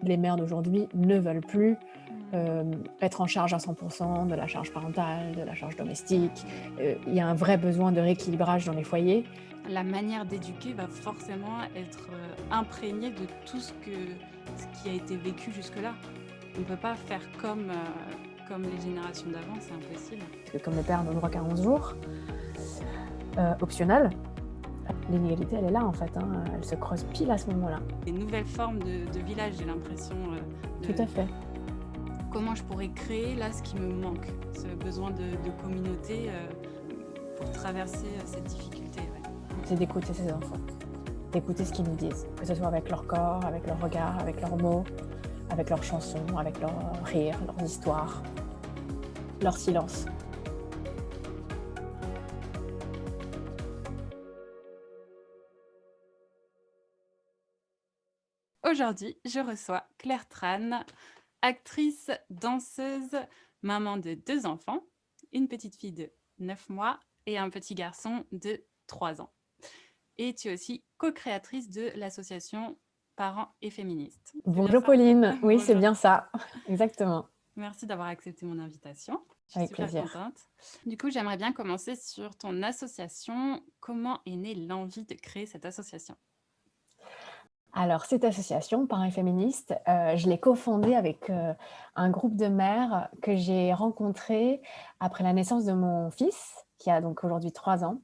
les mères d'aujourd'hui ne veulent plus Mmh. être en charge à 100% de la charge parentale, de la charge domestique. Il y a un vrai besoin de rééquilibrage dans les foyers. La manière d'éduquer va forcément être, imprégnée de tout ce qui a été vécu jusque-là. On ne peut pas faire comme les générations d'avant, c'est impossible. Parce que comme les pères n'ont droit qu'à 11 jours, optionnel, l'inégalité, elle est là en fait, hein, elle se creuse pile à ce moment-là. Des nouvelles formes de village, j'ai l'impression, Tout de à fait. comment je pourrais créer là ce qui me manque, ce besoin de communauté, pour traverser, cette difficulté, ouais. C'est d'écouter ses enfants, d'écouter ce qu'ils nous disent, que ce soit avec leur corps, avec leur regard, avec leurs mots, avec leurs chansons, avec leurs rires, leurs histoires, leur silence. Aujourd'hui, je reçois Claire Tran, actrice, danseuse, maman de 2 enfants, une petite fille de 9 mois et un petit garçon de 3 ans. Et tu es aussi co-créatrice de l'association Parents et Féministes. C'est bien Bonjour ça? Pauline, oui c'est Bonjour. bien ça, exactement, Merci d'avoir accepté mon invitation. Je suis avec super plaisir. contente. Du coup, j'aimerais bien commencer sur ton association. Comment est née l'envie de créer cette association? Alors cette association, Parents et Féministes, je l'ai cofondée avec un groupe de mères que j'ai rencontré après la naissance de mon fils, qui a donc aujourd'hui 3 ans.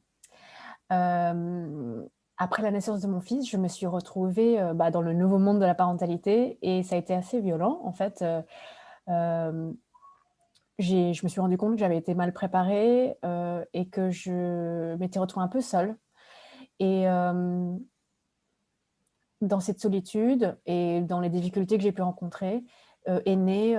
Après la naissance de mon fils, je me suis retrouvée, dans le nouveau monde de la parentalité et ça a été assez violent en fait. Hem, je me suis rendu compte que j'avais été mal préparée, et que je m'étais retrouvée un peu seule et dans cette solitude et dans les difficultés que j'ai pu rencontrer, est née,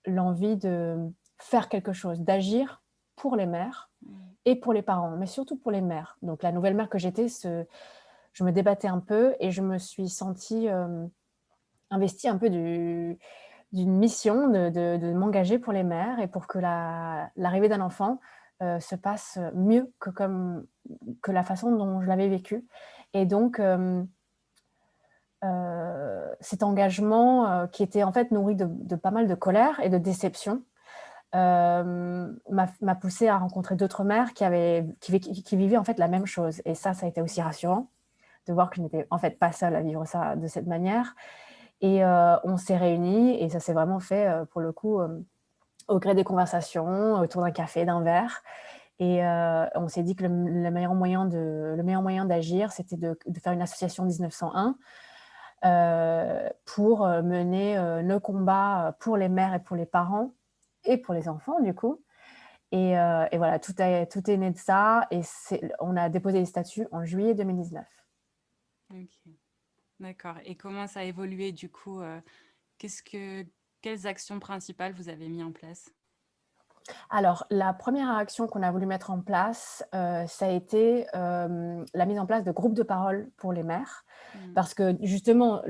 l'envie de faire quelque chose, d'agir pour les mères Mmh. et pour les parents, mais surtout pour les mères. Donc la nouvelle mère que j'étais, je me débattais un peu et je me suis sentie, investie un peu d'une mission de m'engager pour les mères et pour que l'arrivée d'un enfant, se passe mieux que la façon dont je l'avais vécu et donc cet engagement, qui était en fait nourri de pas mal de colère et de déception, m'a poussée à rencontrer d'autres mères qui vivaient en fait la même chose et ça a été aussi rassurant de voir que je n'étais en fait pas seule à vivre ça de cette manière et on s'est réunis et ça s'est vraiment fait, pour le coup, au gré des conversations, autour d'un café, d'un verre et on s'est dit que le meilleur moyen d'agir, c'était de faire une association 1901 pour mener nos combats pour les mères et pour les parents et pour les enfants du coup. Et voilà, tout est né de ça et on a déposé les statuts en juillet 2019. OK, d'accord, et comment ça a évolué du coup, qu'est-ce que quelles actions principales vous avez mis en place? Alors, la première action qu'on a voulu mettre en place, ça a été la mise en place de groupes de parole pour les mères. Mmh. Parce que justement,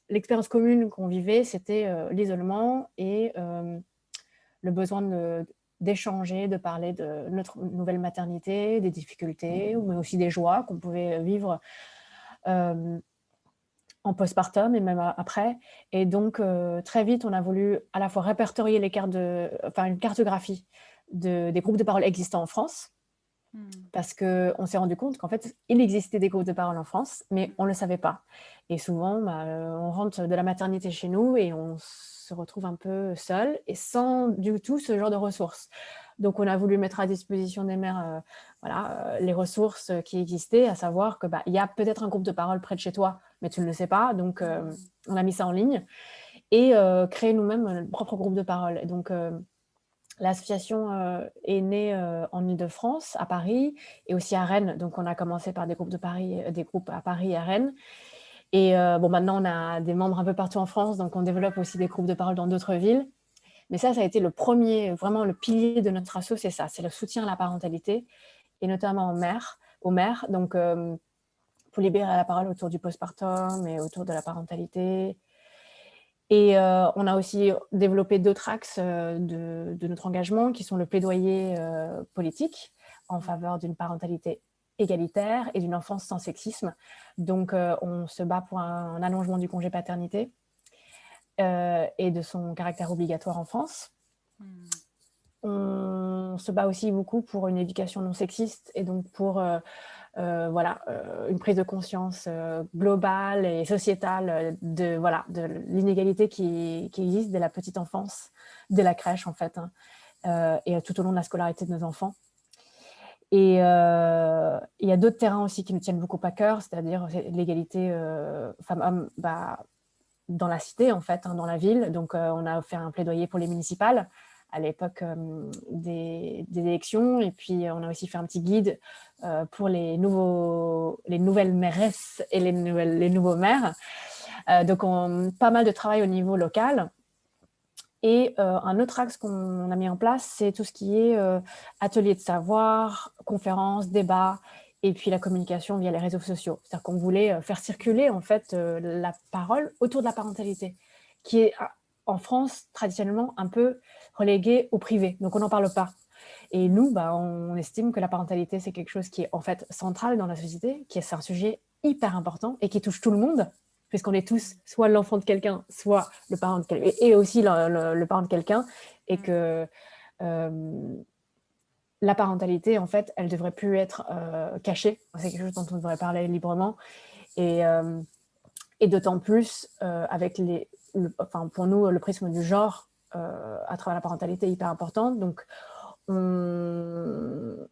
l'expérience commune qu'on vivait, c'était l'isolement et le besoin d'échanger, de parler de notre nouvelle maternité, des difficultés, mais aussi des joies qu'on pouvait vivre euh, en postpartum et même après. Et donc, très vite, on a voulu à la fois répertorier enfin, une cartographie des groupes de parole existants en France, Mmh. parce qu'on s'est rendu compte qu'en fait, il existait des groupes de parole en France, mais on ne le savait pas. Et souvent, on rentre de la maternité chez nous et on se retrouve un peu seul et sans du tout ce genre de ressources. Donc, on a voulu mettre à disposition des mères, voilà, les ressources qui existaient, à savoir que il y a peut-être un groupe de parole près de chez toi, mais tu ne le sais pas. Donc, Mmh. on a mis ça en ligne et créé nous-mêmes notre propre groupe de parole. Et donc, l'association, est née, en Île-de-France, à Paris et aussi à Rennes. Donc on a commencé par des groupes à Paris et à Rennes et bon maintenant on a des membres un peu partout en France, donc on développe aussi des groupes de parole dans d'autres villes. Mais ça a été le premier, vraiment le pilier de notre asso, c'est ça, c'est le soutien à la parentalité et notamment aux mères. Donc pour libérer la parole autour du postpartum et autour de la parentalité. Et on a aussi développé d'autres axes, de notre engagement qui sont le plaidoyer, politique en Mmh. faveur d'une parentalité égalitaire et d'une enfance sans sexisme. Donc, on se bat pour un allongement du congé paternité et de son caractère obligatoire en France. Mmh. On se bat aussi beaucoup pour une éducation non sexiste et donc pour voilà, une prise de conscience globale et sociétale de l'inégalité qui existe dès la petite enfance, dès la crèche en fait, hein, et tout au long de la scolarité de nos enfants. Et il y a d'autres terrains aussi qui nous tiennent beaucoup à cœur, c'est-à-dire l'égalité femmes-hommes dans la cité, en fait, hein, dans la ville. Donc, on a fait un plaidoyer pour les municipales à l'époque des élections. Et puis, on a aussi fait un petit guide pour les nouvelles mairesses et les nouveaux maires. Donc, pas mal de travail au niveau local. Et un autre axe qu'on a mis en place, c'est tout ce qui est atelier de savoir, conférences, débats, et puis la communication via les réseaux sociaux. C'est-à-dire qu'on voulait faire circuler en fait la parole autour de la parentalité, qui est en France traditionnellement un peu reléguée au privé, donc on n'en parle pas. Et nous, on estime que la parentalité, c'est quelque chose qui est en fait central dans la société, c'est un sujet hyper important et qui touche tout le monde, puisqu'on est tous soit l'enfant de quelqu'un, soit le parent de quelqu'un, et aussi le parent de quelqu'un, et que la parentalité, en fait, elle devrait plus être cachée. C'est quelque chose dont on devrait parler librement, et, euh, et d'autant plus avec pour nous, le prisme du genre à travers la parentalité est hyper important. Donc, on,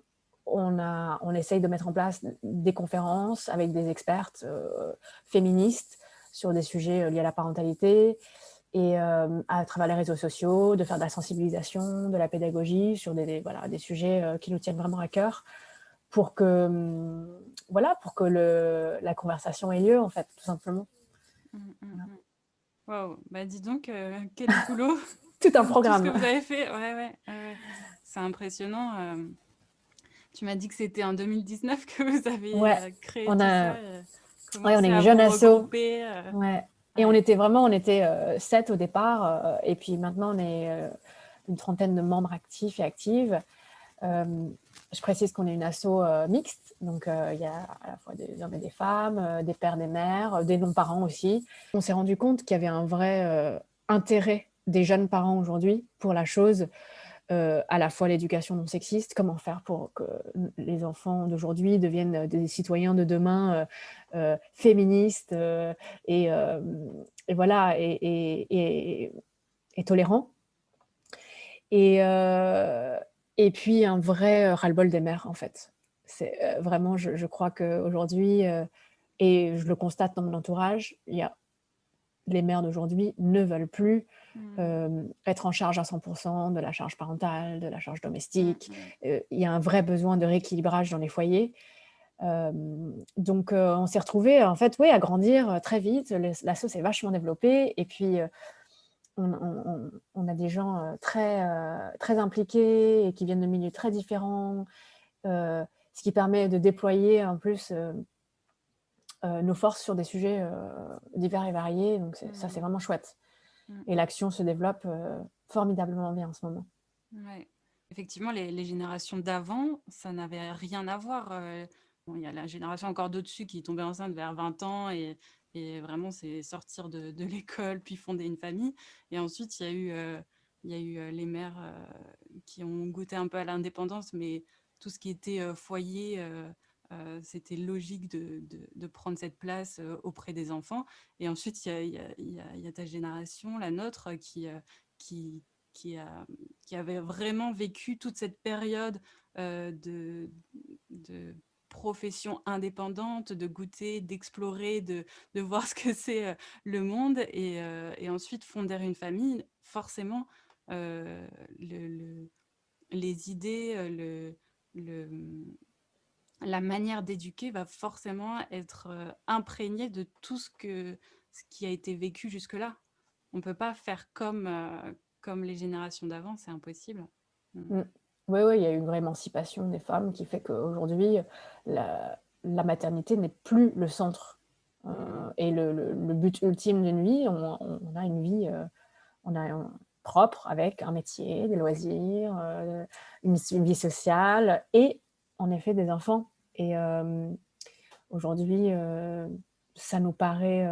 on essaye de mettre en place des conférences avec des expertes féministes sur des sujets liés à la parentalité, et à travers les réseaux sociaux, de faire de la sensibilisation, de la pédagogie sur des sujets qui nous tiennent vraiment à cœur pour que, la conversation ait lieu, en fait, tout simplement. Voilà. Waouh, bah dis donc, quel boulot, Tout un tout ce que programme. vous avez fait. Ouais, ouais, ouais, ouais. C'est impressionnant. Tu m'as dit que c'était en 2019 que vous avez Ouais, créé on tout a, ça, ouais, on est commencé une à jeune vous asso. regrouper. Ouais. Et Ouais. on était 7 au départ, et puis maintenant on est une trentaine de membres actifs et actives. Je précise qu'on est une asso mixte, donc il y a à la fois des hommes et des femmes, des pères, des mères, des non-parents aussi. On s'est rendu compte qu'il y avait un vrai intérêt des jeunes parents aujourd'hui pour la chose, à la fois l'éducation non sexiste, comment faire pour que les enfants d'aujourd'hui deviennent des citoyens de demain féministes et, euh, et voilà, et tolérants. Et, euh, et puis un vrai ras-le-bol des mères, en fait. C'est vraiment, je crois qu'aujourd'hui, et je le constate dans mon entourage, les mères d'aujourd'hui ne veulent plus être en charge à 100% de la charge parentale, de la charge domestique. Il y a un vrai besoin de rééquilibrage dans les foyers. Donc, on s'est retrouvés, en fait, oui, à grandir très vite. L'asso s'est vachement développée. Et puis, on a des gens très impliqués et qui viennent de milieux très différents, ce qui permet de déployer en plus nos forces sur des sujets divers et variés. Donc, ça, c'est vraiment chouette. Et l'action se développe formidablement bien en ce moment. Ouais. Effectivement, les générations d'avant, ça n'avait rien à voir. Bon, il y a la génération encore d'au-dessus qui est tombée enceinte vers 20 ans et vraiment, c'est sortir de l'école puis fonder une famille. Et ensuite, il y a eu les mères qui ont goûté un peu à l'indépendance, mais tout ce qui était foyer, c'était logique de prendre cette place auprès des enfants. Et ensuite, il y a ta génération, la nôtre, qui, qui a, qui avait vraiment vécu toute cette période de profession indépendante, de goûter, d'explorer, de voir ce que c'est le monde et ensuite fonder une famille, forcément, euh, le, le- les idées, le, la manière d'éduquer va forcément être imprégnée de tout ce qui a été vécu jusque-là. On ne peut pas faire comme les générations d'avant, c'est impossible. Mm. Mm. Oui, oui, il y a eu une vraie émancipation des femmes qui fait qu'aujourd'hui, la maternité n'est plus le centre et le but ultime d'une vie. On a une vie propre avec un métier, des loisirs, une vie sociale et en effet des enfants. Et aujourd'hui, ça nous paraît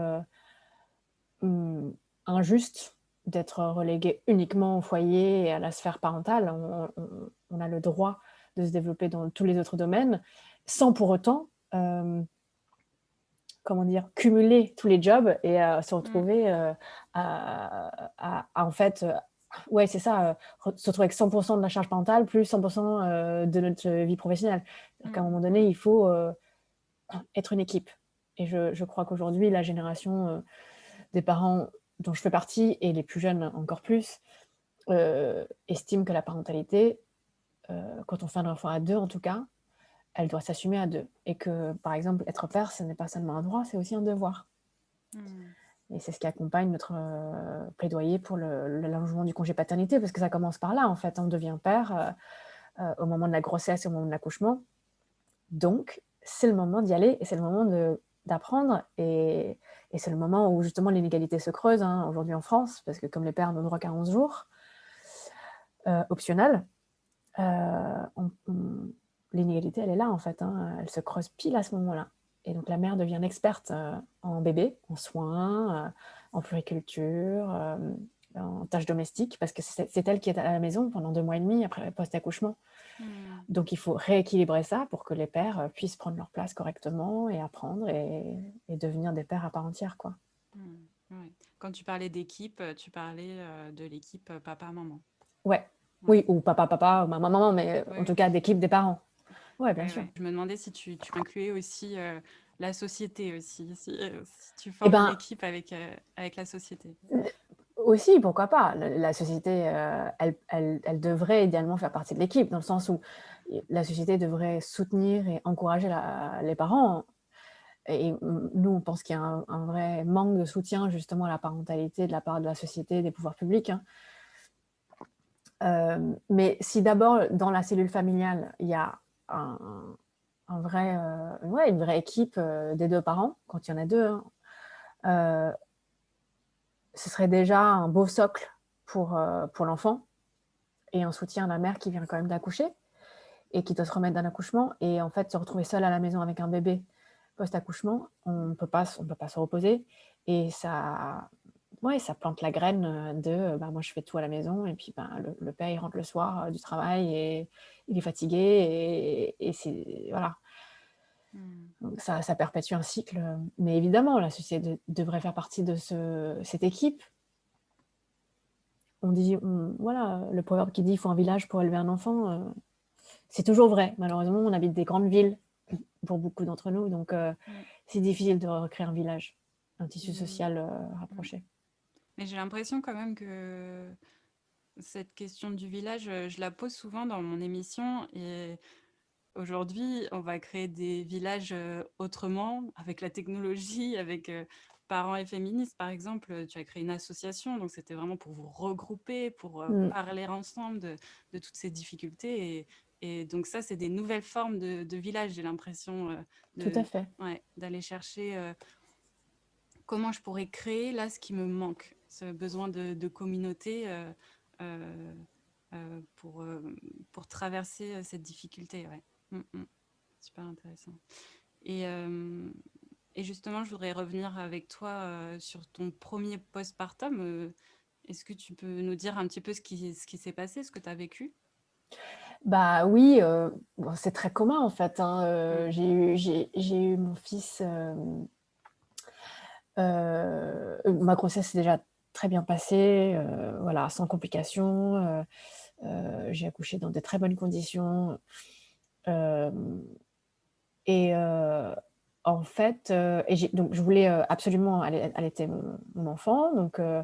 mmh, injuste d'être relégué uniquement au foyer et à la sphère parentale. On a le droit de se développer dans tous les autres domaines, sans pour autant, comment dire? Cumuler tous les jobs et se Mmh. retrouver, en fait, ouais, c'est ça, se retrouver avec 100 de la charge parentale plus 100 de notre vie professionnelle. C'est-à-dire qu'à un Mmh. moment donné, Ouais. il faut, être une équipe. Et je crois qu'aujourd'hui, la génération, des parents dont je fais partie et les plus jeunes encore plus, estiment que la parentalité, quand on fait un enfant à 2 en tout cas, elle doit s'assumer à 2 et que, par exemple, être père, ce n'est pas seulement un droit, c'est aussi un devoir. Mmh. Et c'est ce qui accompagne notre, plaidoyer pour l'allongement du congé paternité parce que ça commence par là, en fait. On devient père, au moment de la grossesse et au moment de l'accouchement. Donc c'est le moment d'y aller et c'est le moment d'apprendre et c'est le moment où justement l'inégalité se creuse, hein, aujourd'hui en France, parce que comme les pères n'ont droit qu'à 11 jours, optionnels, on l'inégalité, elle est là, en fait, hein, elle se creuse pile à ce moment-là et donc la mère devient une experte, en bébé, en soins, en puériculture, en tâches domestiques parce que c'est elle qui est à la maison pendant 2 mois et demi après post-accouchement. Mmh. Donc il faut rééquilibrer ça pour que les pères, puissent prendre leur place correctement et apprendre et devenir des pères à part entière, quoi. Mmh. Ouais. Quand tu parlais d'équipe, tu parlais, de l'équipe, papa-maman? Ouais, Ouais. oui, ou papa ou maman, mais Oui, en tout oui. cas d'équipe des parents. Ouais, bien Ouais, sûr. ouais. Je me demandais si tu incluais aussi, la société aussi, si tu Et formes une ben, équipe avec la société? aussi, pourquoi pas? La société, elle devrait idéalement faire partie de l'équipe, dans le sens où la société devrait soutenir et encourager les parents et nous, on pense qu'il y a un vrai manque de soutien justement à la parentalité de la part de la société, des pouvoirs publics, hein. Mais si d'abord, dans la cellule familiale, il y a un vrai, ouais, une vraie équipe, des 2 parents, quand il y en a 2, hein, heu, ce serait déjà un beau socle pour l'enfant et un soutien à la mère qui vient quand même d'accoucher et qui doit se remettre d'un accouchement et en fait, se retrouver seule à la maison avec un bébé post-accouchement, on peut pas se reposer et ça ouais, ça plante la graine, bah, moi je fais tout à la maison et puis, ben, le père il rentre le soir, du travail et il est fatigué et c'est voilà. Mmh. Donc ça perpétue un cycle, mais évidemment la société devrait faire partie de cette équipe. On dit, voilà, le proverbe qui dit: «Il faut un village pour élever un enfant», c'est toujours vrai. Malheureusement, on habite des grandes villes pour beaucoup d'entre nous, donc Mmh. c'est difficile de recréer un village, un tissu Mmh. social, Mmh. rapproché. Mais j'ai l'impression quand même que cette question du village, je la pose souvent dans mon émission et aujourd'hui, on va créer des villages, autrement, avec la technologie, avec, Parents et féministes, par exemple, tu as créé une association, donc c'était vraiment pour vous regrouper, pour, Mmh, parler ensemble de toutes ces difficultés et donc ça, c'est des nouvelles formes de villages, j'ai l'impression, tout à de fait. ouais, d'aller chercher, comment je pourrais créer là ce qui me manque, ce besoin de communauté, heu heu, pour, hem, pour traverser, cette difficulté, ouais. Mmh mh. Super intéressant et hem et justement, je voudrais revenir avec toi, sur ton premier postpartum, est-ce que tu peux nous dire un petit peu ce qui s'est passé, ce que tu as vécu? Bah oui, bon, c'est très commun en fait, hein, Mmh. j'ai eu mon fils, ma grossesse s'est déjà très bien passée, voilà, sans complications, j'ai accouché dans de très bonnes conditions, hem et en fait, et donc je voulais, absolument allaiter mon enfant donc heu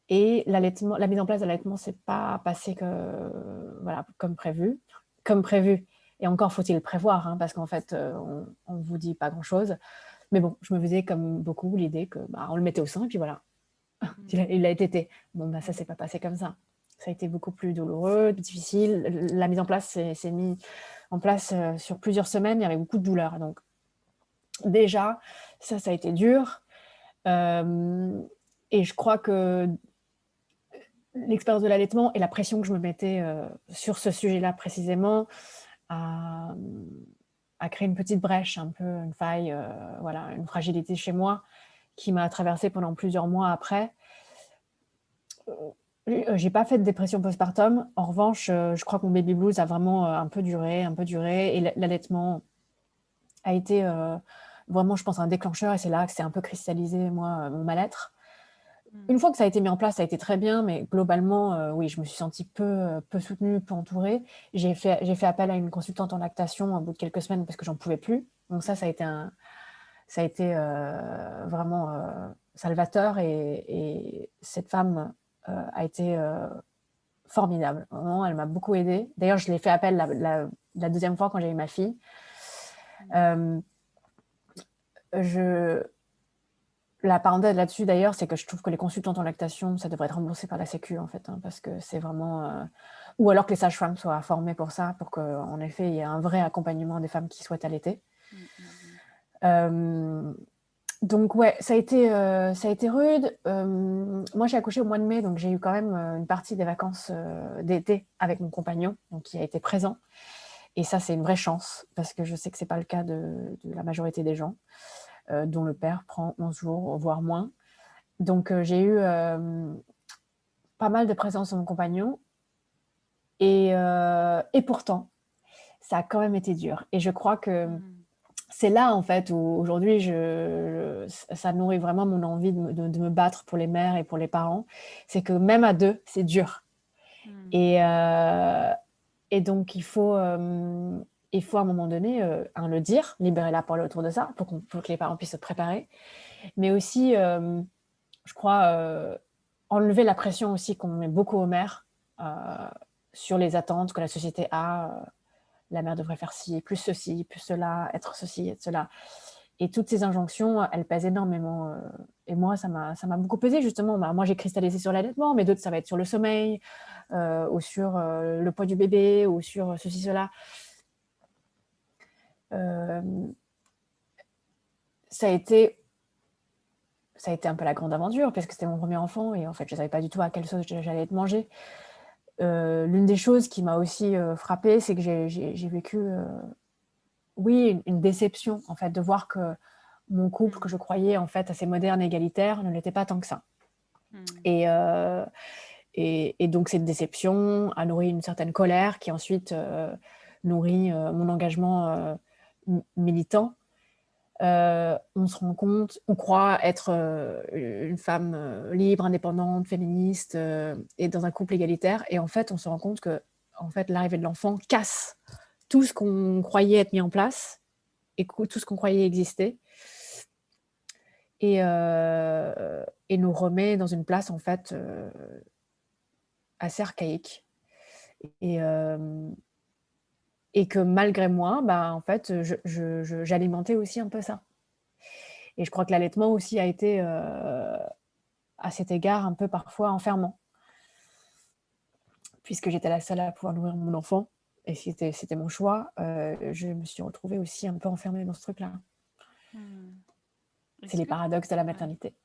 et la mise en place de l'allaitement s'est pas passée voilà, comme prévu et encore faut-il le prévoir, hein, parce qu'en fait, on vous dit pas grand-chose. Mais bon, je me faisais comme beaucoup l'idée que, bah, on le mettait au sein et puis voilà, Mmh. il a tété. Bon, bah, ça Mmh. s'est pas passé comme ça. Ça a été beaucoup plus douloureux, difficile. La mise en place s'est mise en place, sur plusieurs semaines, il y avait beaucoup de douleurs. Donc déjà, ça a été dur, hem et je crois que l'expérience de l'allaitement et la pression que je me mettais, sur ce sujet-là précisément, à, à créer une petite brèche, un peu une faille, voilà, une fragilité chez moi qui m'a traversée pendant plusieurs mois après. J'ai pas fait de dépression postpartum. En revanche, je crois que mon baby blues a vraiment, un peu duré et l'allaitement a été, vraiment, je pense, un déclencheur et c'est là que c'est un peu cristallisé, moi, mon mal-être. Une fois que ça a été mis en place, ça a été très bien, mais globalement, oui, je me suis sentie peu soutenue, peu entourée. J'ai fait appel à une consultante en lactation au bout de quelques semaines parce que j'en pouvais plus. Donc ça a été vraiment, salvateur et cette femme, a été, formidable. Vraiment, elle m'a beaucoup aidée. D'ailleurs, je l'ai fait appel la 2e fois quand j'ai eu ma fille. Hem, je La parenthèse là-dessus d'ailleurs, c'est que je trouve que les consultantes en lactation, ça devrait être remboursé par la sécu en fait, hein, parce que c'est vraiment, ou alors que les sages-femmes soient formées pour ça, pour qu'en effet, il y ait un vrai accompagnement des femmes qui souhaitent allaiter. Hem, donc ouais, ça a été rude. Moi, j'ai accouché au mois de mai, donc j'ai eu quand même, une partie des vacances, d'été avec mon compagnon, donc qui a été présent et ça, c'est une vraie chance parce que je sais que c'est pas le cas de la majorité des gens, dont le père prend 11 jours, voire moins. Donc j'ai eu, pas mal de présence de mon compagnon et pourtant, ça a quand même été dur et je crois que c'est là, en fait, où aujourd'hui ça nourrit vraiment mon envie de me battre pour les mères et pour les parents. C'est que même à 2, c'est dur et heu et donc il faut à un moment donné, le dire, libérer la parole autour de ça pour que les parents puissent se préparer, mais aussi, je crois, enlever la pression aussi qu'on met beaucoup aux mères, heu, sur les attentes que la société a, la mère devrait faire ci, plus ceci, plus cela, être ceci, être cela. Et toutes ces injonctions, elles pèsent énormément. Et moi, ça m'a beaucoup pesé justement. Bah, moi, j'ai cristallisé sur l'allaitement, mais d'autres, ça va être sur le sommeil, ou sur le poids du bébé, ou sur ceci, cela. Euh, ça a été, ça a été un peu la grande aventure, parce que c'était mon premier enfant, et en fait, je ne savais pas du tout à quelle sauce j'allais être mangée. L'une des choses qui m'a aussi frappée, c'est que j'ai vécu, oui, une déception, en fait, de voir que mon couple, que je croyais en fait assez moderne et égalitaire, ne l'était pas tant que ça. Et, donc cette déception a nourri une certaine colère qui ensuite nourrit mon engagement militant. On se rend compte, on croit être une femme libre, indépendante, féministe et dans un couple égalitaire. Et en fait, on se rend compte que en fait, l'arrivée de l'enfant casse tout ce qu'on croyait être mis en place et tout ce qu'on croyait exister. Et nous remet dans une place en fait, assez archaïque et hem et que malgré moi, bah, en fait, j'alimentais aussi un peu ça et je crois que l'allaitement aussi a été, à cet égard, un peu parfois enfermant, puisque j'étais la seule à pouvoir nourrir mon enfant et c'était mon choix, je me suis retrouvée aussi un peu enfermée dans ce truc-là. C'est Est-ce les que paradoxes de la ouais, maternité.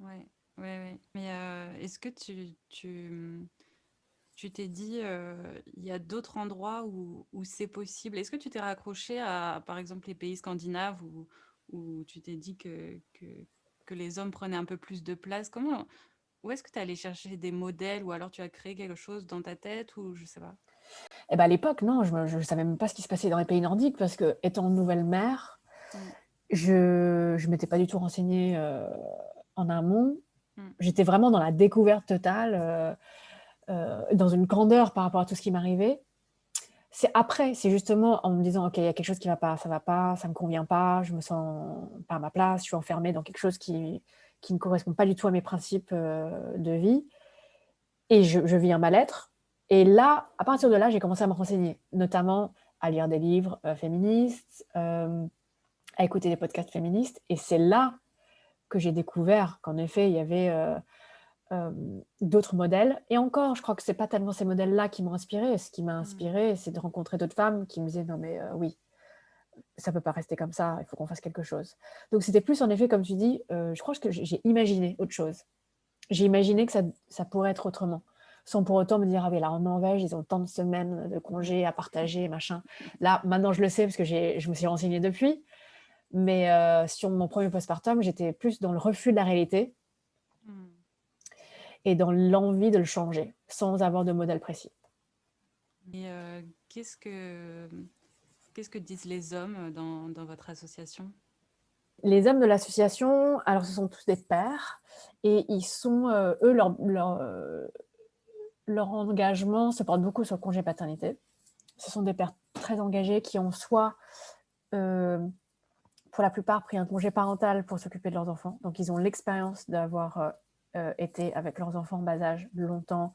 ouais, ouais, ouais. Mais est-ce que tu t'es dit, il y a d'autres endroits où c'est possible? Est-ce que tu t'es raccroché à, par exemple, les pays scandinaves où tu t'es dit que les hommes prenaient un peu plus de place? Où est-ce que tu es allé chercher des modèles ou alors tu as créé quelque chose dans ta tête ou je sais pas? Et bah, à l'époque, non, je savais même pas ce qui se passait dans les pays nordiques parce qu'étant nouvelle mère, Mmh, je m'étais pas du tout renseignée, en amont. mmh, J'étais vraiment dans la découverte totale, dans une candeur par rapport à tout ce qui m'arrivait. C'est justement en me disant: «OK, il y a quelque chose qui va pas, ça me convient pas, je me sens pas à ma place, je suis enfermée dans quelque chose qui ne correspond pas du tout à mes principes, de vie et je vis un mal-être» et là, à partir de là, j'ai commencé à me renseigner, notamment à lire des livres, féministes, à écouter des podcasts féministes et c'est là que j'ai découvert qu'en effet, il y avait, d'autres modèles et encore, je crois que c'est pas tellement ces modèles-là qui m'ont inspirée. Ce qui m'a mmh, inspirée, c'est de rencontrer d'autres femmes qui me disaient: «Non mais oui, ça peut pas rester comme ça, il faut qu'on fasse quelque chose». Donc c'était plus en effet comme tu dis, je crois que j'ai imaginé autre chose. J'ai imaginé que ça pourrait être autrement. sans pour autant me dire: «Ah oui, là, en Norvège, ils ont tant de semaines de congés à partager, machin». Là, maintenant, je le sais parce que je me suis renseignée depuis, mais sur mon premier postpartum, j'étais plus dans le refus de la réalité Mmh. et dans l'envie de le changer, sans avoir de modèle précis. Et qu'est-ce que disent les hommes dans votre association? Les hommes de l'association, alors ce sont tous des pères et ils sont, eux, leur engagement se porte beaucoup sur le congé paternité. Ce sont des pères très engagés qui ont soit, heu, pour la plupart, pris un congé parental pour s'occuper de leurs enfants. Donc ils ont l'expérience d'avoir, été avec leurs enfants en bas âge longtemps,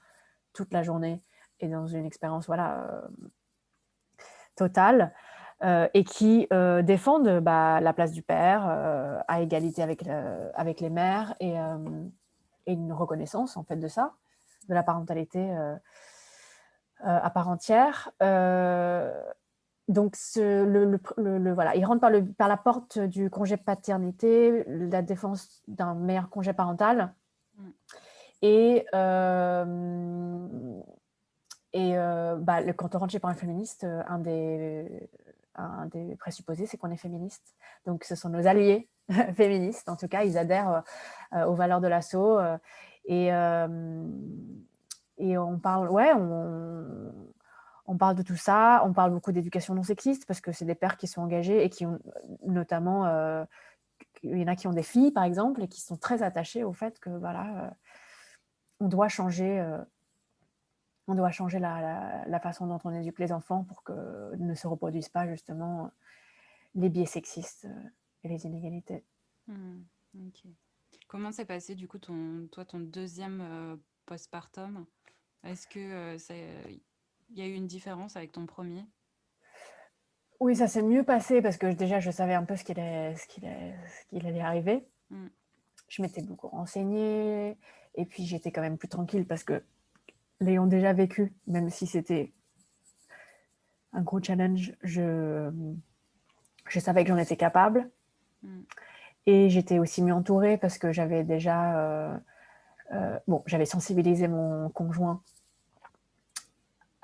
toute la journée et dans une expérience, voilà, totale, et qui, défendent, bah, la place du père, à égalité avec les mères et une reconnaissance, en fait, de ça, de la parentalité, à part entière. Donc voilà, ils rentrent par la porte du congé paternité, la défense d'un meilleur congé parental Mmh. et hem bah, quand on rentre chez Parents féministes, un des présupposés, c'est qu'on est féministe. Donc ce sont nos alliés féministes, en tout cas, ils adhèrent, aux valeurs de l'asso, et hem et on parle ouais, on parle de tout ça, on parle beaucoup d'éducation non sexiste parce que c'est des pères qui sont engagés et qui ont notamment, il y en a qui ont des filles, par exemple, et qui sont très attachés au fait que voilà, on doit changer, la façon dont on éduque les enfants pour que ne se reproduisent pas justement les biais sexistes, et les inégalités. Mmh. OK. Comment s'est passé du coup ton deuxième postpartum? Est-ce que il y a eu une différence avec ton premier? Oui, ça s'est mieux passé parce que déjà je savais un peu ce qu'il allait arriver. Mmh. Je m'étais beaucoup renseignée et puis j'étais quand même plus tranquille parce que l'ayant déjà vécu, même si c'était un gros challenge, je savais que j'en étais capable Mmh. et j'étais aussi mieux entourée parce que j'avais déjà, bon, j'avais sensibilisé mon conjoint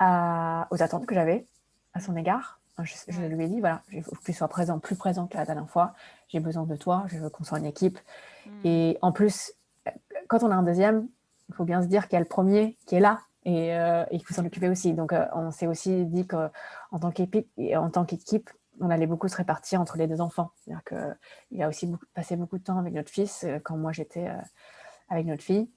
aux attentes que j'avais à son Mmh. égard. Je Ouais. lui ai dit: «Voilà, il faut que tu sois présent, plus présent que la dernière fois. J'ai besoin de toi, je veux qu'on soit une équipe» Mmh. et en plus, quand on a un deuxième, il faut bien se dire qu'il y a le premier qui est là et il faut s'en Mmh occuper mh. aussi. Donc on s'est aussi dit qu'en tant qu'équipe, on allait beaucoup se répartir entre les 2 enfants. C'est-à-dire qu'il a aussi passé beaucoup de temps avec notre fils, quand moi j'étais, avec notre fille.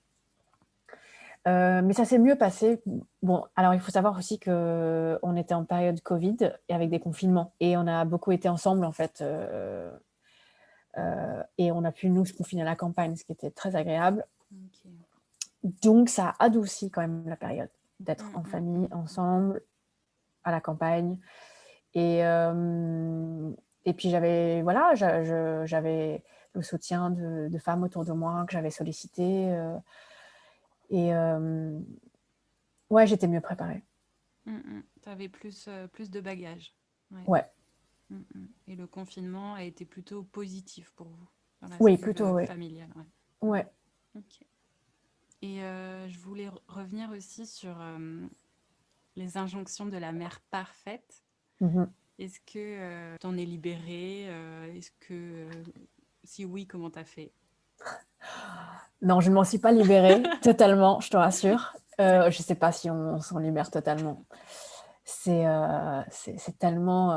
Mais ça s'est mieux passé. Bon, alors il faut savoir aussi qu'on était en période covid et avec des confinements et on a beaucoup été ensemble en fait, et on a pu nous se confiner à la campagne, ce qui était très agréable. OK. Donc ça a adouci quand même la période d'être Mmh, en mmh, famille, mmh, mmh. ensemble, à la campagne et puis j'avais voilà, j'avais le soutien de femmes autour de moi que j'avais sollicité, et ouais, j'étais mieux préparée. Mmh mh. Tu avais plus de bagages. Ouais. Ouais, Mmh mh. Et le confinement a été plutôt positif pour vous, dans la oui, cellule, plutôt, oui. familiale, ouais. Ouais. OK. Et je voulais revenir aussi sur, les injonctions de la mère parfaite. Mmh. Est-ce que, tu en es libérée? Est-ce que, si oui, comment tu as fait? Non, je ne m'en suis pas libérée totalement, je te rassure. D'accord. Je sais pas si on s'en libère totalement. C'est tellement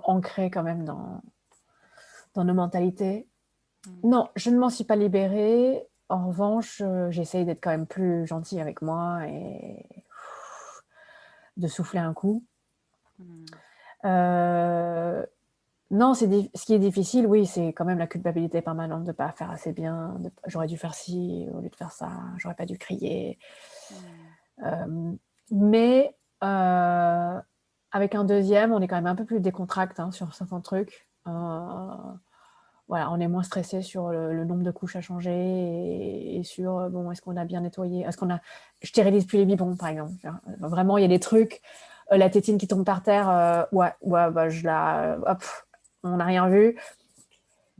ancré quand même dans nos mentalités. Mmh. Non, je ne m'en suis pas libérée. En revanche, j'essaye d'être quand même plus gentille avec moi et de souffler un coup. Mmh. Heu, non, ce qui est difficile, oui, c'est quand même la culpabilité permanente de pas faire assez bien, j'aurais dû faire ci au lieu de faire ça, j'aurais pas dû crier. Mmh. Hem, mais avec un deuxième, on est quand même un peu plus décontracté, hein, sur certains trucs. Voilà, on est moins stressé sur le nombre de couches à changer et sur, bon, est-ce qu'on a bien nettoyé? Je stérilise plus les biberons, par exemple. Vraiment, il y a des trucs, la tétine qui tombe par terre, ouais, ouais, bah, hop, on n'a rien vu.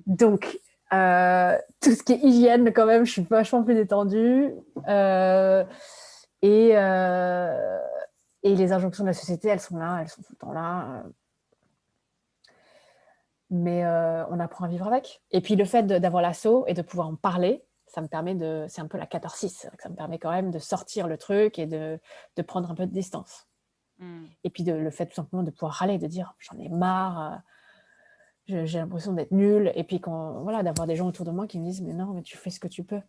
Donc Tout ce qui est hygiène, quand même, je suis vachement plus détendue. Et, euh, et les injonctions de la société, elles sont là, elles sont tout le temps là. Mais on apprend à vivre avec. Et puis le fait d'avoir l'assaut et de pouvoir en parler, ça me permet de... C'est un peu la catharsis. Ça me permet quand même de sortir le truc et de prendre un peu de distance. Et puis le fait tout simplement de pouvoir râler, de dire j'en ai marre, j'ai l'impression d'être nulle. Et puis voilà, d'avoir des gens autour de moi qui me disent mais non, mais tu fais ce que tu peux.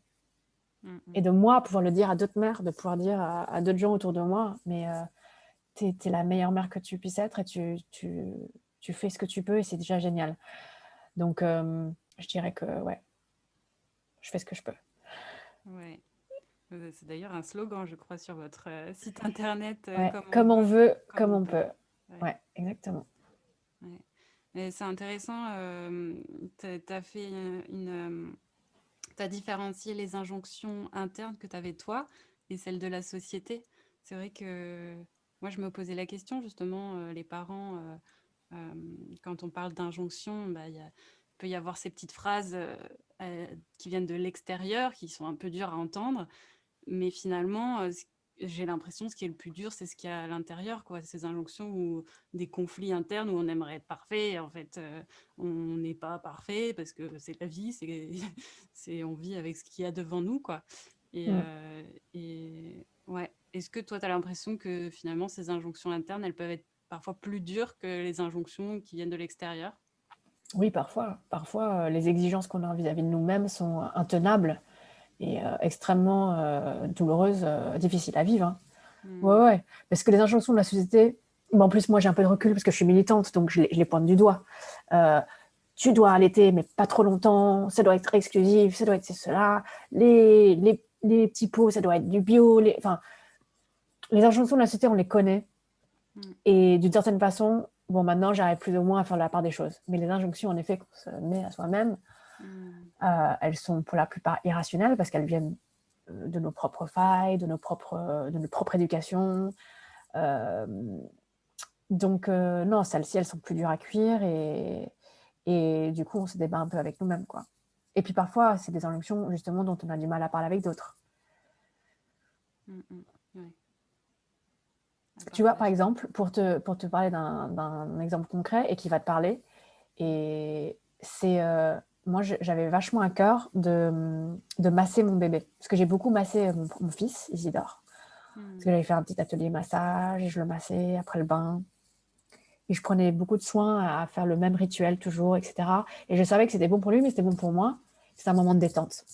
Et de moi pouvoir le dire à d'autres mères, de pouvoir dire à d'autres gens autour de moi, mais t'es la meilleure mère que tu puisses être et tu fais ce que tu peux et c'est déjà génial. Donc je dirais que ouais, je fais ce que je peux. Ouais. C'est d'ailleurs un slogan, je crois, sur votre site internet, Ouais, comme on comme on veut, veut, comme comme on on peut. peut. Ouais, Ouais, exactement. ouais. Mais c'est intéressant, t'as fait t'as différencié les injonctions internes que tu avais toi et celles de la société. C'est vrai que moi, je me posais la question, justement, les parents, quand on parle d'injonction, bah, peut y avoir ces petites phrases qui viennent de l'extérieur, qui sont un peu dures à entendre, mais finalement, j'ai l'impression que ce qui est le plus dur, c'est ce qu'il y a à l'intérieur, quoi. Ces injonctions ou des conflits internes où on aimerait être parfait. En fait, on n'est pas parfait parce que c'est la vie, on vit avec ce qu'il y a devant nous, quoi. Mm. Et ouais. Est-ce que toi, tu as l'impression que finalement, ces injonctions internes, elles peuvent être parfois plus dures que les injonctions qui viennent de l'extérieur? Oui, parfois. Parfois, les exigences qu'on a vis-à-vis de nous-mêmes sont intenables et extrêmement douloureuses, difficiles à vivre. Hein. Ouais, Hmm. ouais. Parce que les injonctions de la société, en plus, moi, j'ai un peu de recul parce que je suis militante, donc je les pointe du doigt. Euh, Tu dois allaiter, mais pas trop longtemps, ça doit être exclusif, ça doit être cela, les petits pots, ça doit être du bio. Enfin, les injonctions de la société, on les connaît. Hmm. Et d'une certaine façon, bon, maintenant, j'arrive plus ou moins à faire la part des choses. Mais les injonctions, en effet, qu'on se met à soi-même, Hmm. elles sont pour la plupart irrationnelles parce qu'elles viennent de nos propres failles, de notre propre éducation. Euh, donc, non, celles-ci, elles sont plus dures à cuire et du coup, on se débat un peu avec nous-mêmes, quoi. Et puis parfois, c'est des injonctions, justement, dont on a du mal à parler avec d'autres. Hmm. Hmm. Ouais. À Tu vois, par partager. exemple, pour te parler d'un exemple concret et qui va te parler, et c'est... moi, j'avais vachement à cœur de masser mon bébé. Parce que j'ai beaucoup massé mon fils, Isidore. Parce que Hmm. j'avais fait un petit atelier massage et je le massais après le bain. Et je prenais beaucoup de soin à faire le même rituel toujours, etc. Et je savais que c'était bon pour lui, mais c'était bon pour moi. C'était un moment de détente.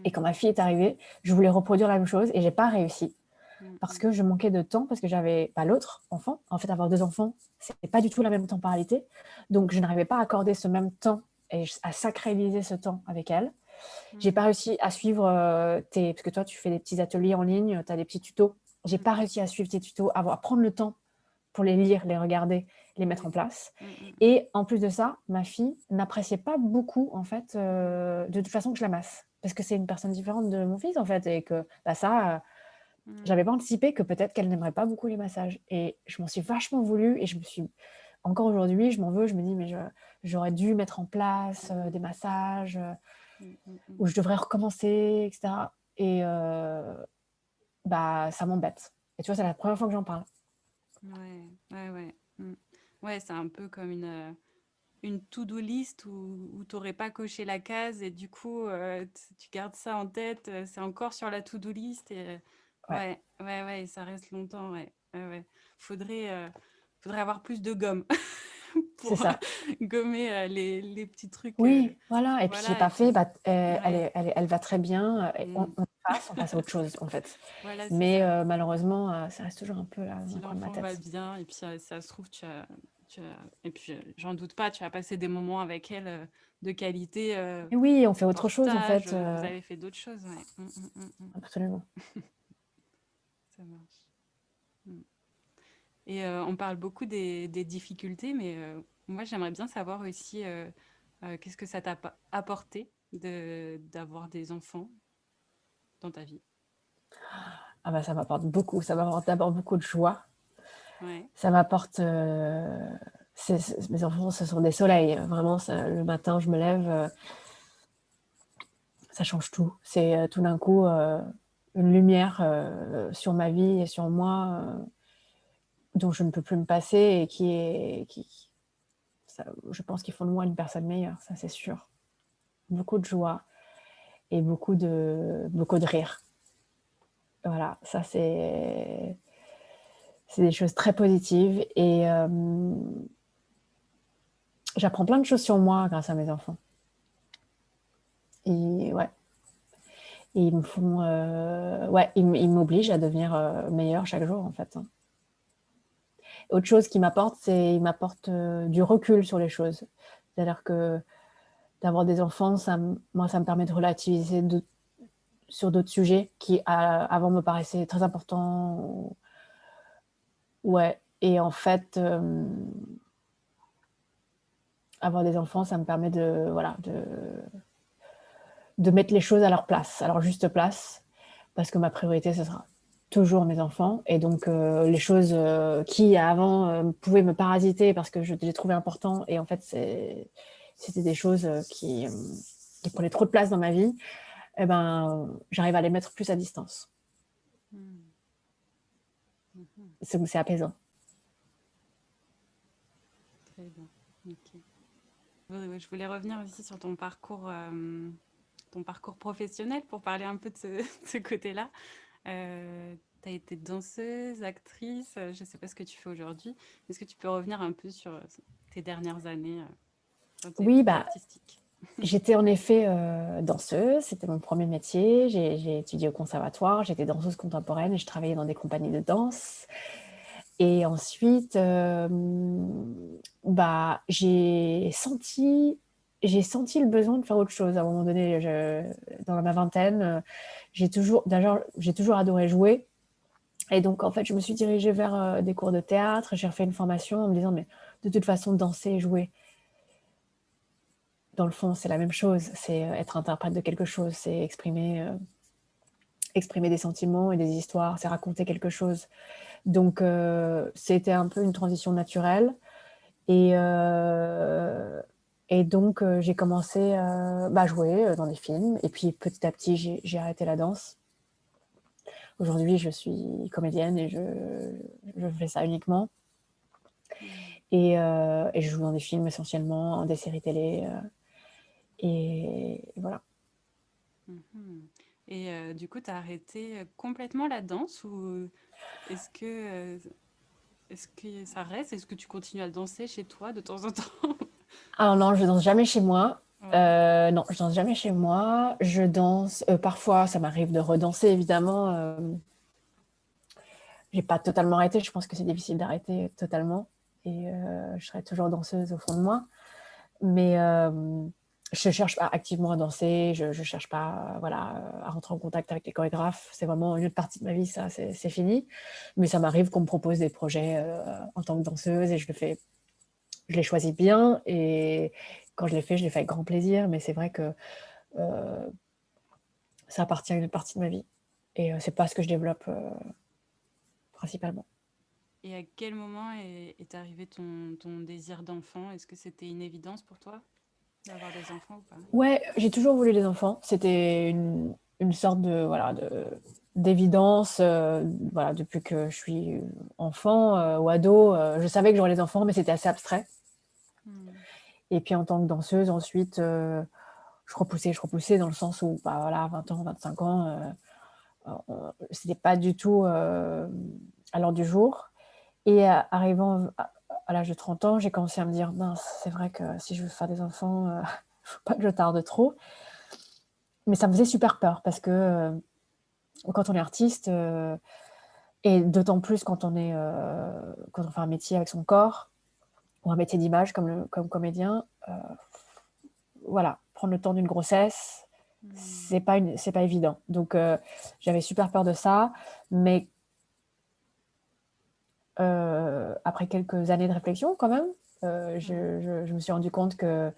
Et Hmm. quand ma fille est arrivée, je voulais reproduire la même chose et j'ai pas réussi Hmm. parce Hmm. que je manquais de temps, parce que j'avais pas l'autre enfant. En fait, avoir deux enfants, c'est pas du tout la même temporalité. Donc, je n'arrivais pas à accorder ce même temps et à sacraliser ce temps avec elle. J'ai pas Hmm. réussi à suivre parce que toi, tu fais des petits ateliers en ligne, tu as des petits tutos. J'ai pas réussi à suivre tes tutos, à prendre le temps pour les lire, les regarder, les mettre Ouais. en place. Hmm. Hmm. Hmm. Et en plus de ça, ma fille n'appréciait pas beaucoup, en fait, de toute façon que je la masse. Parce que c'est une personne différente de mon fils, en fait, et que bah, ça, Hmm. j'avais pas anticipé que peut-être qu'elle n'aimerait pas beaucoup les massages. Et je m'en suis vachement voulu, et je me suis, encore aujourd'hui, je m'en veux, je me dis, mais j'aurais dû mettre en place des massages, Hmm. Hmm. Hmm. où je devrais recommencer, etc. Et bah, ça m'embête. Et tu vois, c'est la première fois que j'en parle. Ouais, ouais, ouais. Mm. Ouais, c'est un peu comme une to-do list où tu n'aurais pas coché la case et du coup, tu gardes ça en tête, c'est encore sur la to-do list et Ouais, ouais, ouais, ouais, ça reste longtemps, ouais. Ouais, ouais. Faudrait, euh, faudrait avoir plus de gomme c'est pour ça. gommer les petits trucs. Oui, voilà. Et puis si c'est Voilà, et pas fait, puis, bah, ouais, elle va très bien. Et mm, on passe à autre chose, en fait. voilà, c'est Mais ça. malheureusement, ça reste toujours un peu là, dans Si le coin de ma l'enfant va tête. bien et puis ça se trouve, et puis j'en doute pas, tu as passé des moments avec elle de qualité, Et oui, on fait autre chose, en reportage, fait. vous avez fait d'autres choses, ouais. Absolument. Ça marche. Mm. Et on parle beaucoup des difficultés, mais moi j'aimerais bien savoir aussi qu'est-ce que ça t'a apporté d'avoir des enfants dans ta vie. Ah bah, ça m'apporte beaucoup. Ça m'apporte d'abord beaucoup de joie. Ouais. Ça m'apporte... mes enfants, ce sont des soleils. Vraiment, le matin, je me lève. ça change tout. C'est tout d'un coup une lumière sur ma vie et sur moi dont je ne peux plus me passer et ça, je pense qu'ils font de moi une personne meilleure, ça c'est sûr. Beaucoup de joie et beaucoup de rire. Voilà, ça c'est des choses très positives et j'apprends plein de choses sur moi grâce à mes enfants. Et ouais, et ils me font, ouais, ils m'obligent à devenir meilleure chaque jour en fait. Autre chose qu'ils m'apportent, c'est ils m'apportent du recul sur les choses. C'est-à-dire que d'avoir des enfants, moi, ça me permet de relativiser sur d'autres sujets qui avant me paraissaient très importants. Ouais, et en fait, avoir des enfants, ça me permet voilà, de mettre les choses à leur place, à leur juste place, parce que ma priorité, ce sera toujours mes enfants. Et donc, les choses qui, avant, pouvaient me parasiter parce que je les trouvais importants, et en fait, c'était des choses qui prenaient trop de place dans ma vie, eh ben, j'arrive à les mettre plus à distance. C'est apaisant. Très bien. Ok. Je voulais revenir aussi sur ton parcours professionnel pour parler un peu de ce côté-là. Tu as été danseuse, actrice, je ne sais pas ce que tu fais aujourd'hui. Est-ce que tu peux revenir un peu sur tes dernières années dans tes Oui, études bah, artistiques? j'étais en effet danseuse, c'était mon premier métier. J'ai étudié au conservatoire, j'étais danseuse contemporaine et je travaillais dans des compagnies de danse. Et ensuite, bah, j'ai senti le besoin de faire autre chose. À un moment donné, dans ma vingtaine, d'ailleurs, j'ai toujours adoré jouer. Et donc, en fait, je me suis dirigée vers des cours de théâtre. J'ai refait une formation en me disant, mais de toute façon, danser et jouer, dans le fond, c'est la même chose. C'est être interprète de quelque chose, c'est exprimer des sentiments et des histoires, c'est raconter quelque chose. Donc, c'était un peu une transition naturelle. Et, donc, j'ai commencé à jouer dans des films. Et puis, petit à petit, j'ai arrêté la danse. Aujourd'hui, je suis comédienne et je fais ça uniquement. Et je joue dans des films essentiellement, dans des séries télé. Et voilà. Et du coup, tu as arrêté complètement la danse ou est-ce que, est-ce que ça reste? Est-ce que tu continues à danser chez toi de temps en temps? Ah non, je danse jamais chez moi. Ouais. Non, je danse jamais chez moi. Je danse, parfois, ça m'arrive de redanser, évidemment. J'ai pas totalement arrêté. Je pense que c'est difficile d'arrêter totalement. Et je serai toujours danseuse au fond de moi. Mais je cherche pas activement à danser. Je cherche pas, voilà, à rentrer en contact avec les chorégraphes. C'est vraiment une autre partie de ma vie, ça, c'est fini. Mais ça m'arrive qu'on me propose des projets en tant que danseuse et je les choisis bien. Et quand je les fais avec grand plaisir. Mais c'est vrai que ça appartient à une autre partie de ma vie. Et c'est pas ce que je développe principalement. Et à quel moment est arrivé ton désir d'enfant? Est-ce que c'était une évidence pour toi d'avoir des enfants ou pas? Ouais, j'ai toujours voulu des enfants. C'était une sorte voilà, d'évidence. Voilà, depuis que je suis enfant ou ado, je savais que j'aurais des enfants, mais c'était assez abstrait. Et puis en tant que danseuse, ensuite, je repoussais dans le sens où, bah, voilà, 20 ans, 25 ans, c'était pas du tout à l'ordre du jour. Et arrivant à l'âge de 30 ans, j'ai commencé à me dire, mince, c'est vrai que si je veux faire des enfants, il ne faut pas que je tarde trop. Mais ça me faisait super peur parce que quand on est artiste, et d'autant plus quand on fait un métier avec son corps, ou un métier d'image comme comédien, voilà, prendre le temps d'une grossesse, c'est pas évident. Donc, j'avais super peur de ça. Mais après quelques années de réflexion, quand même, je me suis rendu compte que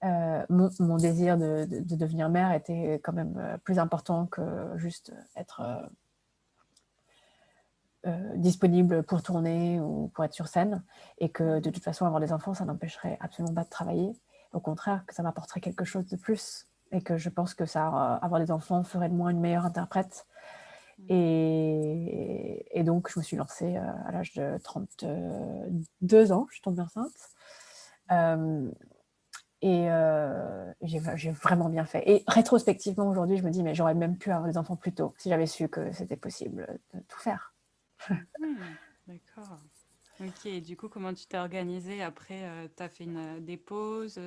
mon désir de devenir mère était quand même plus important que juste être disponible pour tourner ou pour être sur scène, et que de toute façon avoir des enfants, ça n'empêcherait absolument pas de travailler. Au contraire, que ça m'apporterait quelque chose de plus. et que je pense que avoir des enfants ferait de moi une meilleure interprète. Mmh. Et donc, je me suis lancée à l'âge de 32 ans, je suis tombée enceinte. Euh, j'ai vraiment bien fait. Et rétrospectivement, aujourd'hui, je me dis, mais j'aurais même pu avoir des enfants plus tôt si j'avais su que c'était possible de tout faire. Mmh. D'accord. OK, et du coup, comment tu t'es organisée après, tu as fait des pauses?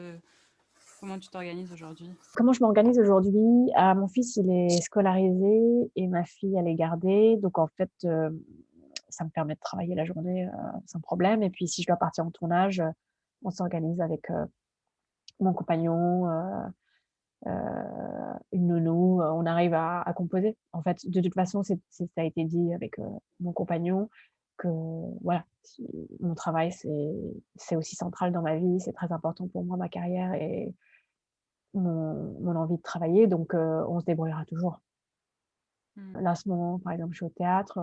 Comment tu t'organises aujourd'hui? Comment je m'organise aujourd'hui? Mon fils, il est scolarisé et ma fille, elle est gardée. Donc, en fait, ça me permet de travailler la journée sans problème. Et puis, si je dois partir en tournage, on s'organise avec mon compagnon, une nounou. On arrive à composer. En fait, de toute façon, ça a été dit avec mon compagnon que voilà, mon travail, c'est aussi central dans ma vie. C'est très important pour moi, ma carrière et mon envie de travailler. Donc, on se débrouillera toujours. Mmh. Là, en ce moment, par exemple, je suis au théâtre,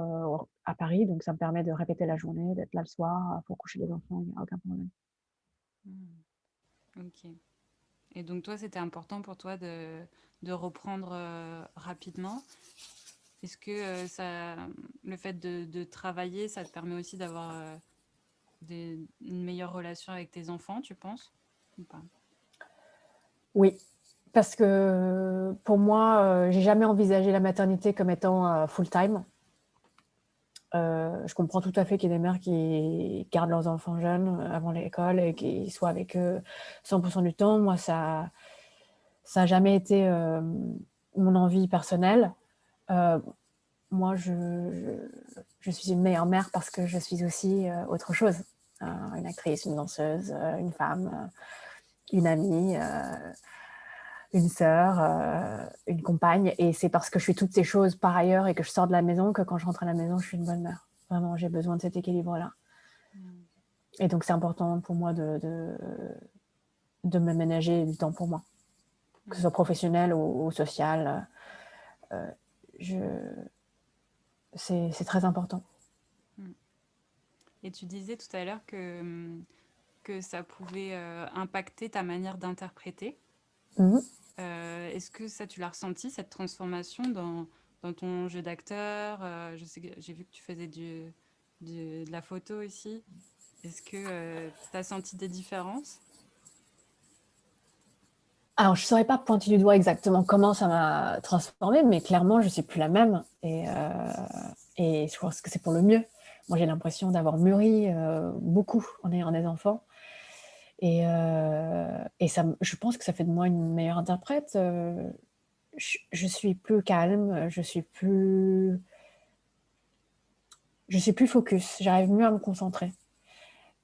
à Paris, donc ça me permet de répéter la journée, d'être là le soir, pour coucher les enfants, il y a aucun problème. Mmh. OK, et donc toi, c'était important pour toi de reprendre rapidement? Est-ce que le fait de travailler, ça te permet aussi d'avoir une meilleure relation avec tes enfants, tu penses? Ou pas? Oui, parce que pour moi, j'ai jamais envisagé la maternité comme étant, full-time. Je comprends tout à fait qu'il y ait des mères qui gardent leurs enfants jeunes, avant l'école et qui soient avec eux 100 % du temps. Moi, ça a jamais été, mon envie personnelle. Heu, Moi, je suis une meilleure mère parce que je suis aussi, autre chose. Une actrice, une danseuse, une femme, une amie, une sœur, une compagne, et c'est parce que je suis toutes ces choses par ailleurs et que je sors de la maison que quand je rentre à la maison, je suis une bonne mère. Vraiment, j'ai besoin de cet équilibre-là, Mmh. et donc c'est important pour moi de m'aménager du temps pour moi, que ce Mmh. soit professionnel ou social, heu, je c'est très important. Mmh. Et tu disais tout à l'heure que ça pouvait impacter ta manière d'interpréter. Mmh. Est-ce que ça, tu l'as ressenti, cette transformation dans ton jeu d'acteur? Je sais que j'ai vu que tu faisais de la photo aussi. Est-ce que tu as senti des différences? Alors, je saurais pas pointer du doigt exactement comment ça m'a transformée, mais clairement, je suis plus la même, et je pense que c'est pour le mieux. Moi, j'ai l'impression d'avoir mûri, beaucoup en ayant des enfants, et je pense que ça fait de moi une meilleure interprète. Je suis plus calme, je suis plus focus, j'arrive mieux à me concentrer.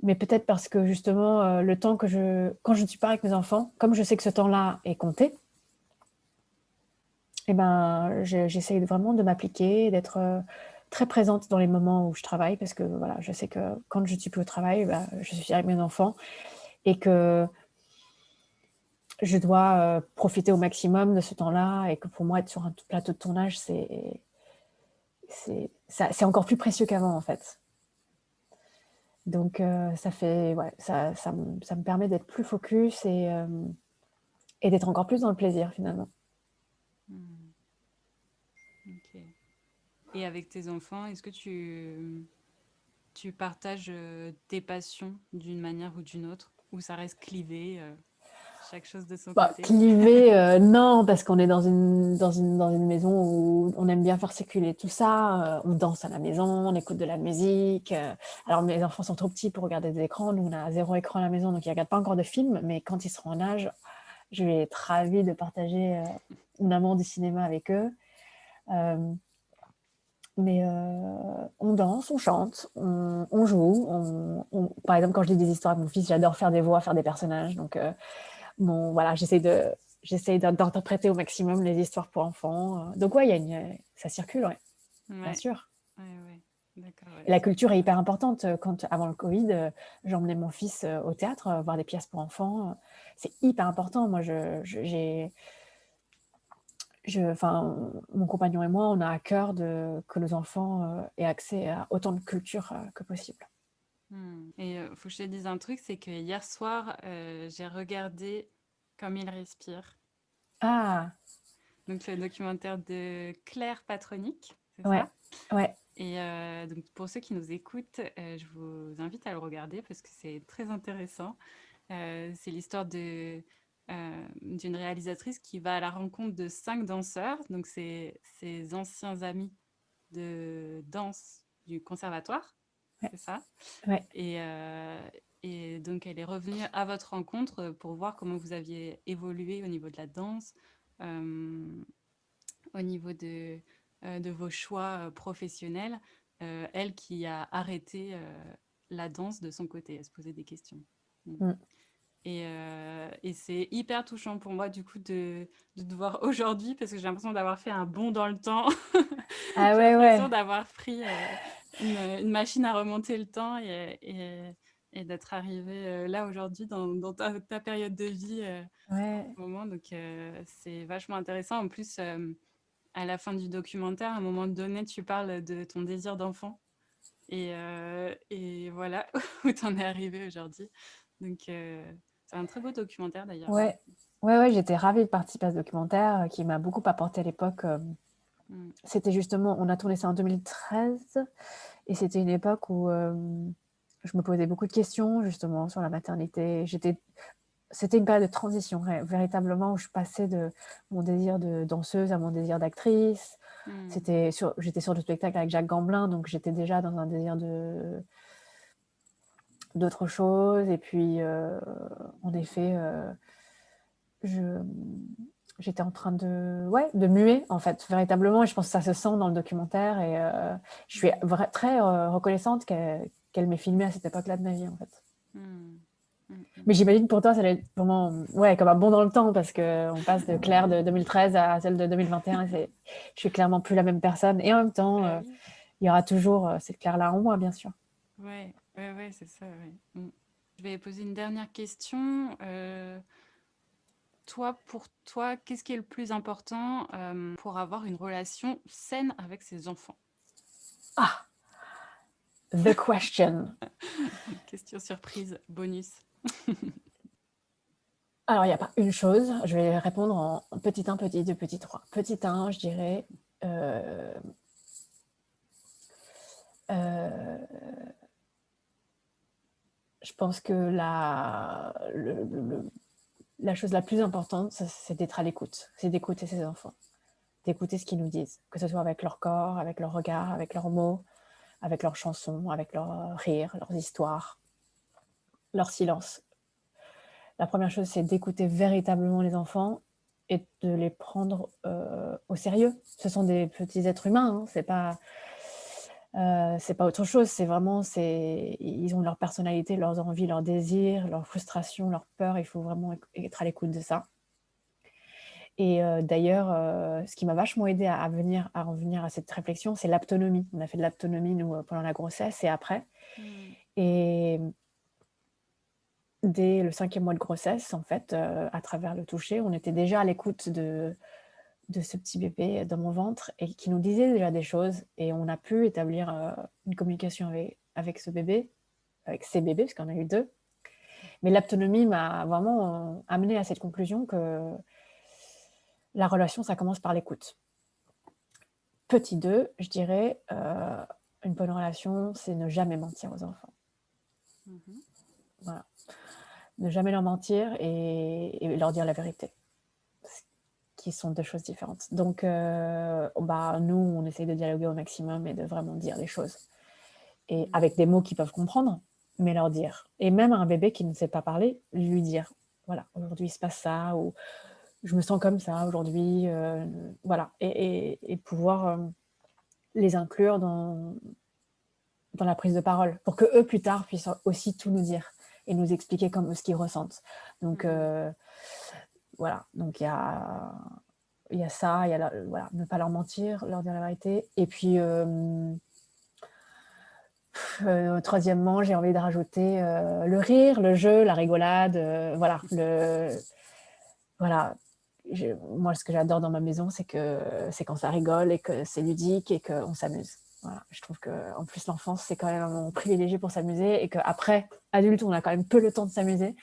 Mais peut-être parce que justement, le temps quand je ne suis pas avec mes enfants, comme je sais que ce temps-là est compté, et ben, j'essaye vraiment de m'appliquer, d'être, très présente dans les moments où je travaille, parce que voilà, je sais que quand je ne suis plus au travail, bah, je suis avec mes enfants, et que je dois, profiter au maximum de ce temps-là, et que pour moi, être sur un plateau de tournage, c'est encore plus précieux qu'avant, en fait. Donc, ça fait ouais, ça me permet d'être plus focus, et d'être encore plus dans le plaisir, finalement. Hmm, ok. Et avec tes enfants, est-ce que tu partages tes passions d'une manière ou d'une autre? Ou ça reste clivé, chaque chose de son Bah, côté? cliver, non, parce qu'on est dans une maison où on aime bien faire circuler tout ça, on danse à la maison, on écoute de la musique, alors mes enfants sont trop petits pour regarder des écrans, nous on a 0 écran à la maison, donc ils regardent pas encore de films, mais quand ils seront en âge, je vais être ravie de partager, mon amour du cinéma avec eux. Hem, mais on danse, on chante, on joue, par exemple, quand je lis des histoires avec mon fils, j'adore faire des voix, faire des personnages, donc bon, voilà, d'interpréter au maximum les histoires pour enfants. Donc ouais, ça circule, ouais, bien Ouais, sûr. ouais, ouais. D'accord, ouais. Et la culture est hyper importante. Avant le Covid, j'emmenais mon fils au théâtre, voir des pièces pour enfants. C'est hyper important. Moi, enfin, mon compagnon et moi, on a à cœur que nos enfants aient accès à autant de culture que possible. Et faut que je te dise un truc, c'est que hier soir, j'ai regardé Comme il respire. Ah! Donc le documentaire de Claire Patronic, c'est Ouais, ça? ouais, Et donc pour ceux qui nous écoutent, je vous invite à le regarder parce que c'est très intéressant. C'est l'histoire d'une réalisatrice qui va à la rencontre de 5 danseurs, donc c'est ses anciens amis de danse du conservatoire, ouais, c'est ça? ouais. Et, euh, et donc elle est revenue à votre rencontre pour voir comment vous aviez évolué au niveau de la danse, euh, au niveau de vos choix professionnels. Elle qui a arrêté la danse de son côté, elle se posait des questions. Mm. Mmh. Et c'est hyper touchant pour moi, du coup, de te voir aujourd'hui, parce que j'ai l'impression d'avoir fait un bond dans le temps. Ah J'ai ouais, l'impression ouais. d'avoir pris une machine à remonter le temps et d'être arrivée là aujourd'hui dans ta période de vie en Ouais. ce moment. Donc, c'est vachement intéressant. En plus, à la fin du documentaire, à un moment donné, tu parles de ton désir d'enfant. Et voilà où tu en es arrivé aujourd'hui. Donc, c'est un très beau documentaire d'ailleurs, hein. Ouais. Ouais, ouais, j'étais ravie de participer à ce documentaire, qui m'a beaucoup apporté à l'époque, Mm. c'était justement on a tourné ça en 2013 et c'était une époque où, je me posais beaucoup de questions justement sur la maternité. C'était une période de transition véritablement où je passais de mon désir de danseuse à mon désir d'actrice. Mm. J'étais sur le spectacle avec Jacques Gamblin, donc j'étais déjà dans un désir d'autre chose. Et puis, en effet, je, j'étais en train de muer, en fait, véritablement. Et je pense que ça se sent dans le documentaire. Et je suis Mm. très reconnaissante qu'elle m'ait filmé à cette époque-là de ma vie, en fait. Mm. Mm. Mais Mm. j'imagine pour toi, ça doit être vraiment, ouais, comme un bond dans le temps, parce qu'on passe de Claire de 2013 à celle de 2021. Je suis clairement plus la même personne. Et en même temps, Bah oui, il y aura toujours cette Claire-là en moi, bien sûr. ouais, ouais, ouais, c'est ça, ouais. Mm. Je vais poser une dernière question. Toi, pour toi, qu'est-ce qui est le plus important pour avoir une relation saine avec ses enfants? Ah, the question. Question surprise, bonus. Alors, il n'y a pas une chose. Je vais répondre en petit 1, petit 2, petit 3. Petit 1, je dirais, euh, euh, je pense que la chose la plus importante, c'est d'être à l'écoute. C'est d'écouter ses enfants, d'écouter ce qu'ils nous disent, que ce soit avec leur corps, avec leur regard, avec leurs mots, avec leurs chansons, avec leurs rires, leurs histoires, leur silence. La première chose, c'est d'écouter véritablement les enfants et de les prendre au sérieux. Ce sont des petits êtres humains, hein, c'est pas autre chose. C'est vraiment, ils ont leur personnalité, leurs envies, leurs désirs, leurs frustrations, leurs peurs. Il faut vraiment être à l'écoute de ça. Et d'ailleurs, ce qui m'a vachement aidé à revenir à cette réflexion, c'est l'aptonomie. On a fait de l'aptonomie, nous, pendant la grossesse et après. Mm. Et dès le 5e mois de grossesse, en fait, à travers le toucher, on était déjà à l'écoute de ce petit bébé dans mon ventre et qui nous disait déjà des choses. Et on a pu établir une communication avec ce bébé, avec ces bébés, parce qu'on a eu 2. Mais l'aptonomie m'a vraiment amenée à cette conclusion que la relation, ça commence par l'écoute. Petit 2, je dirais, une bonne relation, c'est ne jamais mentir aux enfants. Mhm. Voilà. Ne jamais leur mentir et leur dire la vérité, qui sont 2 choses différentes. Donc, bah, nous, on essaye de dialoguer au maximum et de vraiment dire les choses. Et Mm. avec des mots qu'ils peuvent comprendre, mais leur dire. Et même à un bébé qui ne sait pas parler, lui dire, voilà, aujourd'hui il se passe ça, ou je me sens comme ça aujourd'hui, voilà. Et pouvoir les inclure dans la prise de parole, pour que eux plus tard puissent aussi tout nous dire et nous expliquer comme ce qu'ils ressentent. Donc Mm. voilà, donc il y a ça, il y a voilà, ne pas leur mentir, leur dire la vérité. Et puis troisièmement, j'ai envie de rajouter le rire, le jeu, la rigolade, voilà, voilà. Moi, ce que j'adore dans ma maison, c'est quand ça rigole et que c'est ludique et qu'on s'amuse. Voilà. Je trouve qu'en plus, l'enfance, c'est quand même un moment privilégié pour s'amuser et qu'après, adulte, on a quand même peu le temps de s'amuser.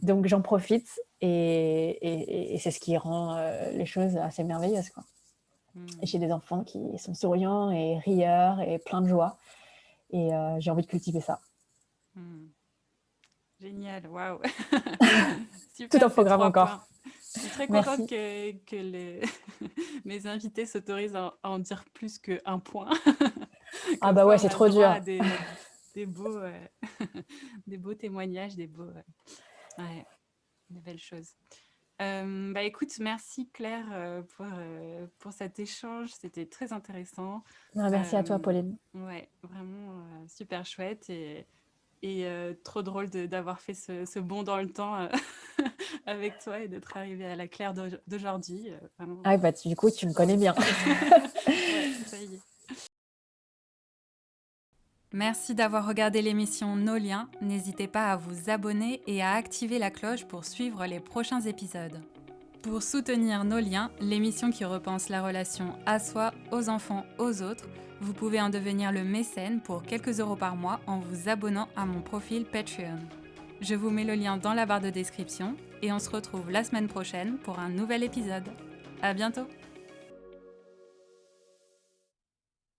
Donc, j'en profite Et c'est ce qui rend les choses assez merveilleuses, quoi. Et Mmh. j'ai des enfants qui sont souriants et rieurs et pleins de joie et j'ai envie de cultiver ça. Mmh. Génial, waouh! Tout un Super ces programme 3 encore. points. Je suis très contente Merci. que les mes invités s'autorisent à en dire plus qu'1 point. Ah Comme bah ouais, ça, on c'est a le trop droit à dur. des beaux, des beaux témoignages, des beaux, ouais, des belles choses. Bah, écoute, merci Claire, pour cet échange. C'était très intéressant. Ah, merci à toi, Hem, Pauline. ouais, vraiment, super chouette et trop drôle d'avoir fait ce bond dans le temps, avec toi et d'être arrivée à la Claire d'aujourd'hui, vraiment, Ah bah, du coup, tu me trop connais bien. bien. Ouais, ça y est. Merci d'avoir regardé l'émission Nos liens. N'hésitez pas à vous abonner et à activer la cloche pour suivre les prochains épisodes. Pour soutenir Nos liens, l'émission qui repense la relation à soi, aux enfants, aux autres, vous pouvez en devenir le mécène pour quelques euros par mois en vous abonnant à mon profil Patreon. Je vous mets le lien dans la barre de description et on se retrouve la semaine prochaine pour un nouvel épisode. À bientôt!